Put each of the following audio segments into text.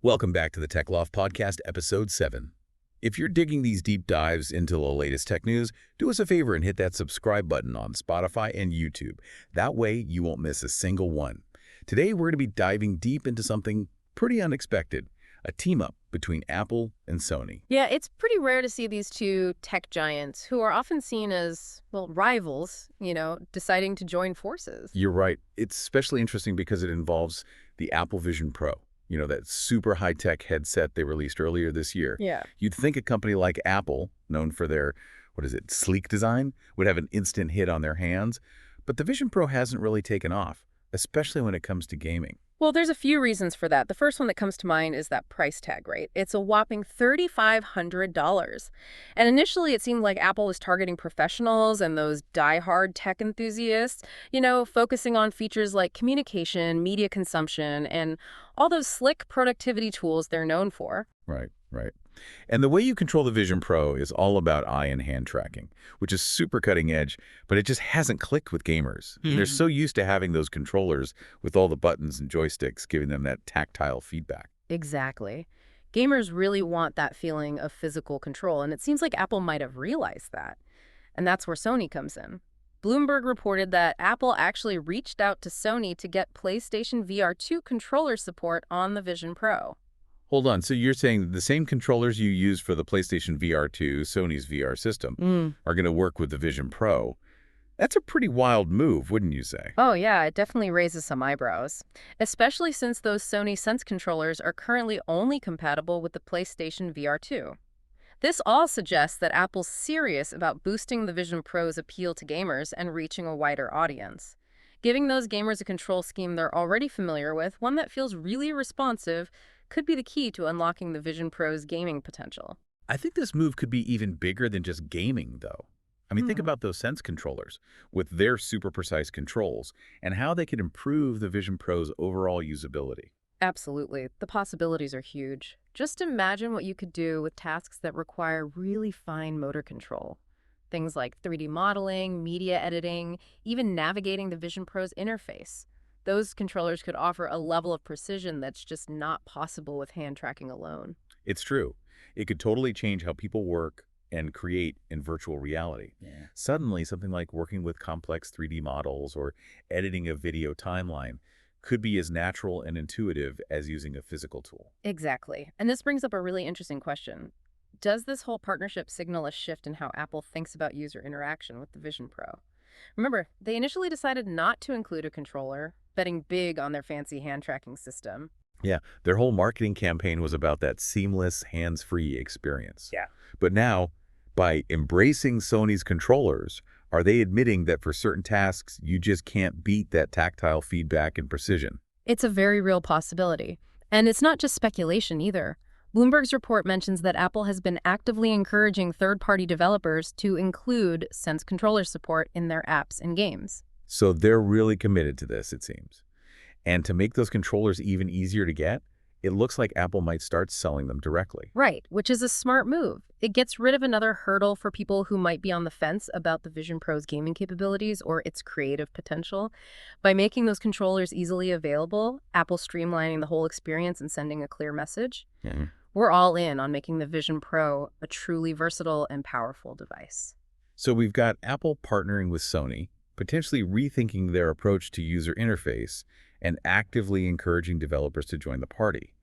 Welcome back to the Tech Loft Podcast, Ep.7. If you're digging these deep dives into the latest tech news, do us a favor and hit that subscribe button on Spotify and YouTube. That way, you won't miss a single one. Today, we're going to be diving deep into something pretty unexpected, a team-up between Apple and Sony. Yeah, it's pretty rare to see these two tech giants, who are often seen as, well, rivals, deciding to join forces. You're right. It's especially interesting because it involves the Apple Vision Pro. That super high-tech headset they released earlier this year. Yeah. You'd think a company like Apple, known for their, sleek design, would have an instant hit on their hands. But the Vision Pro hasn't really taken off, especially when it comes to gaming. Well, there's a few reasons for that. The first one that comes to mind is that price tag, right? It's a whopping $3,500. And initially, it seemed like Apple was targeting professionals and those die-hard tech enthusiasts, focusing on features like communication, media consumption, and all those slick productivity tools they're known for. Right. And the way you control the Vision Pro is all about eye and hand tracking, which is super cutting edge, but it just hasn't clicked with gamers. They're so used to having those controllers with all the buttons and joysticks, giving them that tactile feedback. Exactly. Gamers really want that feeling of physical control, and it seems like Apple might have realized that. And that's where Sony comes in. Bloomberg reported that Apple actually reached out to Sony to get PlayStation VR2 controller support on the Vision Pro. Hold on, so you're saying the same controllers you use for the PlayStation VR2, Sony's VR system, are going to work with the Vision Pro. That's a pretty wild move, wouldn't you say? Oh yeah, it definitely raises some eyebrows, especially since those Sony Sense controllers are currently only compatible with the PlayStation VR2. This all suggests that Apple's serious about boosting the Vision Pro's appeal to gamers and reaching a wider audience. Giving those gamers a control scheme they're already familiar with, one that feels really responsive, could be the key to unlocking the Vision Pro's gaming potential. I think this move could be even bigger than just gaming, though. Think about those Sense controllers with their super precise controls and how they could improve the Vision Pro's overall usability. Absolutely. The possibilities are huge. Just imagine what you could do with tasks that require really fine motor control. Things like 3D modeling, media editing, even navigating the Vision Pro's interface. Those controllers could offer a level of precision that's just not possible with hand tracking alone. It's true. It could totally change how people work and create in virtual reality. Yeah. Suddenly, something like working with complex 3D models or editing a video timeline could be as natural and intuitive as using a physical tool. Exactly. And this brings up a really interesting question. Does this whole partnership signal a shift in how Apple thinks about user interaction with the Vision Pro? Remember, they initially decided not to include a controller, betting big on their fancy hand tracking system. Yeah, their whole marketing campaign was about that seamless, hands-free experience. Yeah. But now, by embracing Sony's controllers, are they admitting that for certain tasks, you just can't beat that tactile feedback and precision? It's a very real possibility. And it's not just speculation either. Bloomberg's report mentions that Apple has been actively encouraging third-party developers to include Sense controller support in their apps and games. So they're really committed to this, it seems. And to make those controllers even easier to get, it looks like Apple might start selling them directly. Right, which is a smart move. It gets rid of another hurdle for people who might be on the fence about the Vision Pro's gaming capabilities or its creative potential. By making those controllers easily available, Apple's streamlining the whole experience and sending a clear message. We're all in on making the Vision Pro a truly versatile and powerful device. So we've got Apple partnering with Sony, potentially rethinking their approach to user interface, and actively encouraging developers to join the party.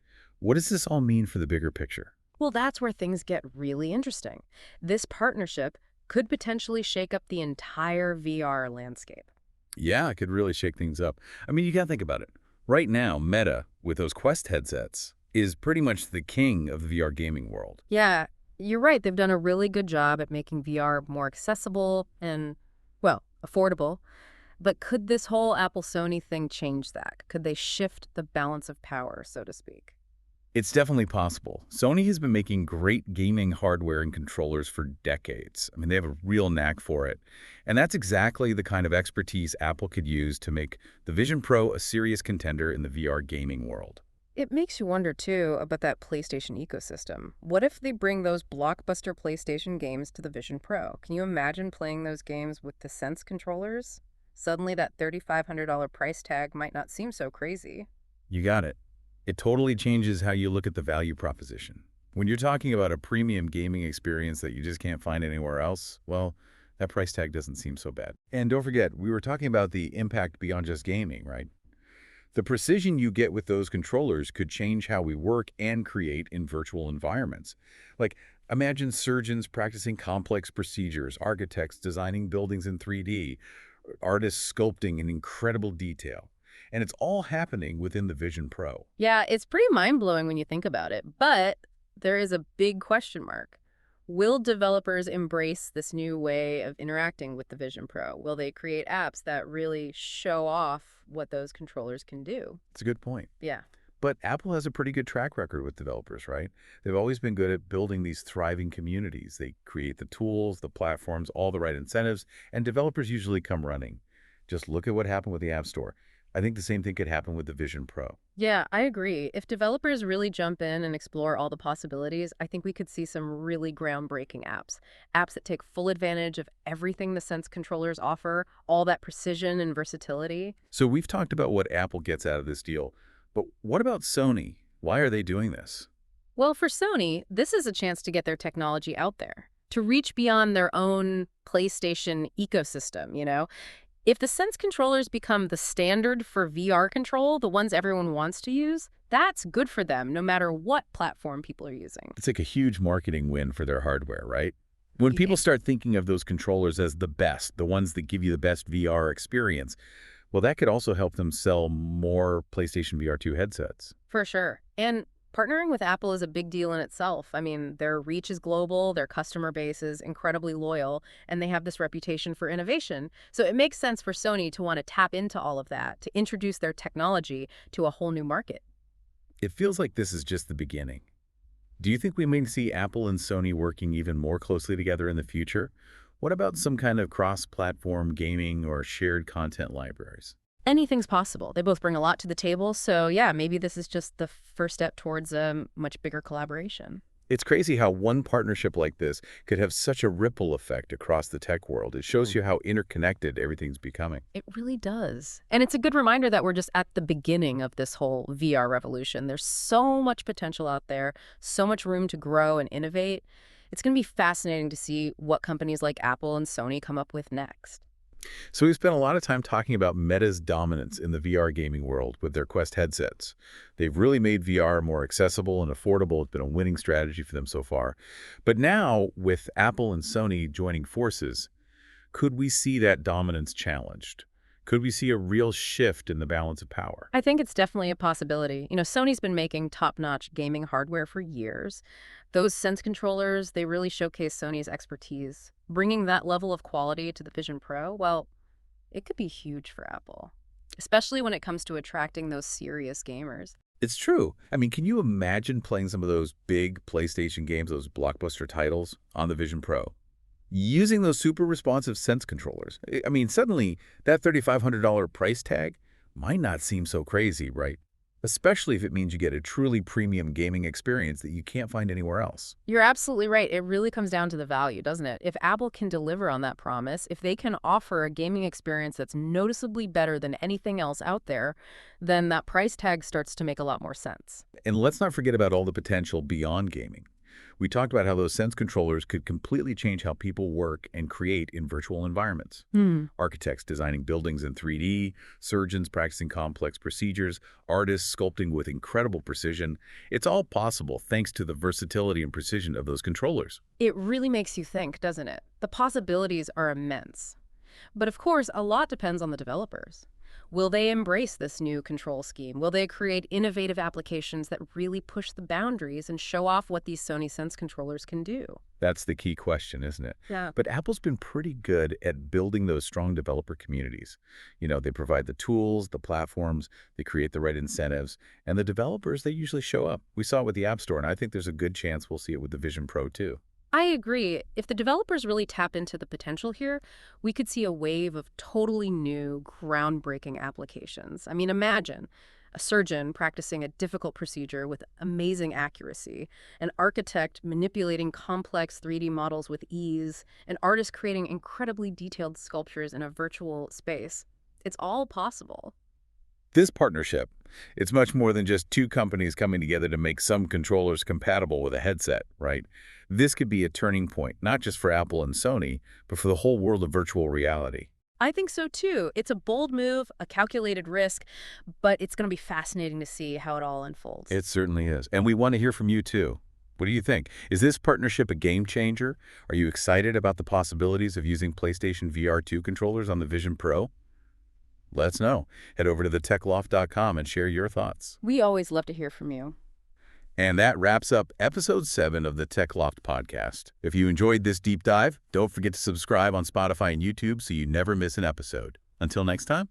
What does this all mean for the bigger picture? Well, that's where things get really interesting. This partnership could potentially shake up the entire VR landscape. Yeah, it could really shake things up. You gotta think about it. Right now, Meta, with those Quest headsets, is pretty much the king of the VR gaming world. Yeah, you're right. They've done a really good job at making VR more accessible and, well, affordable. But could this whole Apple-Sony thing change that? Could they shift the balance of power, so to speak? It's definitely possible. Sony has been making great gaming hardware and controllers for decades. They have a real knack for it. And that's exactly the kind of expertise Apple could use to make the Vision Pro a serious contender in the VR gaming world. It makes you wonder, too, about that PlayStation ecosystem. What if they bring those blockbuster PlayStation games to the Vision Pro? Can you imagine playing those games with the Sense controllers? Suddenly that $3,500 price tag might not seem so crazy. You got it. It totally changes how you look at the value proposition. When you're talking about a premium gaming experience that you just can't find anywhere else, well, that price tag doesn't seem so bad. And don't forget, we were talking about the impact beyond just gaming, right? The precision you get with those controllers could change how we work and create in virtual environments. Like, imagine surgeons practicing complex procedures, architects designing buildings in 3D, artists sculpting in incredible detail. And it's all happening within the Vision Pro. Yeah, it's pretty mind-blowing when you think about it, but there is a big question mark. Will developers embrace this new way of interacting with the Vision Pro? Will they create apps that really show off what those controllers can do? It's a good point. Yeah. But Apple has a pretty good track record with developers, right? They've always been good at building these thriving communities. They create the tools, the platforms, all the right incentives, and developers usually come running. Just look at what happened with the App Store. I think the same thing could happen with the Vision Pro. Yeah, I agree. If developers really jump in and explore all the possibilities, I think we could see some really groundbreaking apps. Apps that take full advantage of everything the Sense controllers offer, all that precision and versatility. So we've talked about what Apple gets out of this deal, but what about Sony? Why are they doing this? Well, for Sony, this is a chance to get their technology out there, to reach beyond their own PlayStation ecosystem, you know? If the Sense controllers become the standard for VR control, the ones everyone wants to use, that's good for them, no matter what platform people are using. It's like a huge marketing win for their hardware, right? When Yeah. people start thinking of those controllers as the best, the ones that give you the best VR experience, well, that could also help them sell more PlayStation VR2 headsets. For sure. And partnering with Apple is a big deal in itself. I mean, their reach is global, their customer base is incredibly loyal, and they have this reputation for innovation. So it makes sense for Sony to want to tap into all of that, to introduce their technology to a whole new market. It feels like this is just the beginning. Do you think we may see Apple and Sony working even more closely together in the future? What about some kind of cross-platform gaming or shared content libraries? Anything's possible. They both bring a lot to the table, so yeah, maybe this is just the first step towards a much bigger collaboration. It's crazy how one partnership like this could have such a ripple effect across the tech world. It shows you how interconnected everything's becoming. It really does. And it's a good reminder that we're just at the beginning of this whole VR revolution. There's so much potential out there, so much room to grow and innovate. It's going to be fascinating to see what companies like Apple and Sony come up with next. So we've spent a lot of time talking about Meta's dominance in the VR gaming world with their Quest headsets. They've really made VR more accessible and affordable. It's been a winning strategy for them so far. But now, with Apple and Sony joining forces, could we see that dominance challenged? Could we see a real shift in the balance of power? I think it's definitely a possibility. You know, Sony's been making top-notch gaming hardware for years. Those Sense controllers, they really showcase Sony's expertise. Bringing that level of quality to the Vision Pro, well, it could be huge for Apple, especially when it comes to attracting those serious gamers. It's true. I mean, can you imagine playing some of those big PlayStation games, those blockbuster titles, on the Vision Pro? Using those super responsive Sense controllers. I mean, suddenly, that $3,500 price tag might not seem so crazy, right? Especially if it means you get a truly premium gaming experience that you can't find anywhere else. You're absolutely right. It really comes down to the value, doesn't it? If Apple can deliver on that promise, if they can offer a gaming experience that's noticeably better than anything else out there, then that price tag starts to make a lot more sense. And let's not forget about all the potential beyond gaming. We talked about how those Sense controllers could completely change how people work and create in virtual environments. Architects designing buildings in 3D, surgeons practicing complex procedures, artists sculpting with incredible precision. It's all possible thanks to the versatility and precision of those controllers. It really makes you think, doesn't it? The possibilities are immense. But of course, a lot depends on the developers. Will they embrace this new control scheme? Will they create innovative applications that really push the boundaries and show off what these Sony Sense controllers can do? That's the key question, isn't it? Yeah. But Apple's been pretty good at building those strong developer communities. You know, they provide the tools, the platforms, they create the right incentives, and the developers, they usually show up. We saw it with the App Store, and I think there's a good chance we'll see it with the Vision Pro too. I agree. If the developers really tap into the potential here, we could see a wave of totally new, groundbreaking applications. I mean, imagine a surgeon practicing a difficult procedure with amazing accuracy, an architect manipulating complex 3D models with ease, an artist creating incredibly detailed sculptures in a virtual space. It's all possible. This partnership, it's much more than just two companies coming together to make some controllers compatible with a headset, right? This could be a turning point, not just for Apple and Sony, but for the whole world of virtual reality. I think so too. It's a bold move, a calculated risk, but it's going to be fascinating to see how it all unfolds. It certainly is. And we want to hear from you, too. What do you think? Is this partnership a game changer? Are you excited about the possibilities of using PlayStation VR2 controllers on the Vision Pro? Let us know. Head over to thetechloft.com and share your thoughts. We always love to hear from you. And that wraps up Episode 7 of the Tech Loft Podcast. If you enjoyed this deep dive, don't forget to subscribe on Spotify and YouTube so you never miss an episode. Until next time.